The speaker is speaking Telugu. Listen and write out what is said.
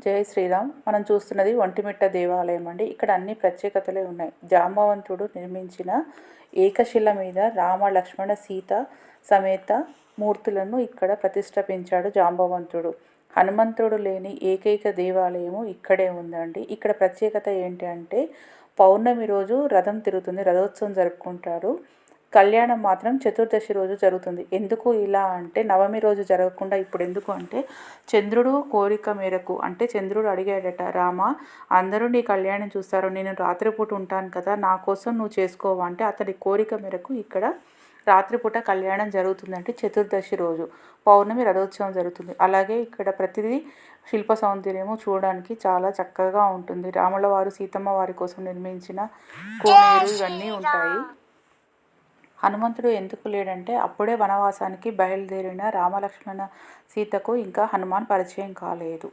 జై శ్రీరామ్. మనం చూస్తున్నది ఒంటిమిట్ట దేవాలయం అండి. ఇక్కడ అన్ని ప్రత్యేకతలే ఉన్నాయి. జాంబవంతుడు నిర్మించిన ఏకశిల మీద రామ లక్ష్మణ సీత సమేత మూర్తులను ఇక్కడ ప్రతిష్ఠించాడు జాంబవంతుడు. హనుమంతుడు లేని ఏకైక దేవాలయము ఇక్కడే ఉందండి. ఇక్కడ ప్రత్యేకత ఏంటి అంటే పౌర్ణమి రోజు రథం తిరుగుతుంది, రథోత్సవం జరుపుకుంటారు. కళ్యాణం మాత్రం చతుర్దశి రోజు జరుగుతుంది. ఎందుకు ఇలా అంటే నవమి రోజు జరగకుండా ఇప్పుడు ఎందుకు అంటే చంద్రుడు కోరిక మేరకు, అంటే చంద్రుడు అడిగాడట, రామ అందరూ నీ కళ్యాణం చూస్తారు, నేను రాత్రిపూట ఉంటాను కదా, నా కోసం నువ్వు చేసుకోవా అంటే అతడి కోరిక మేరకు ఇక్కడ రాత్రిపూట కళ్యాణం జరుగుతుందంటే చతుర్దశి రోజు పౌర్ణమి రథోత్సవం జరుగుతుంది. అలాగే ఇక్కడ ప్రతిదీ శిల్ప సౌందర్యము చూడడానికి చాలా చక్కగా ఉంటుంది. రాముల వారు సీతమ్మ వారి కోసం నిర్మించిన కోనేరు ఇవన్నీ ఉంటాయి. హనుమంతుడు ఎందుకు లేడంటే అప్పుడే వనవాసానికి బయలుదేరిన రామలక్ష్మణ సీతకు ఇంకా హనుమాన్ పరిచయం కాలేదు.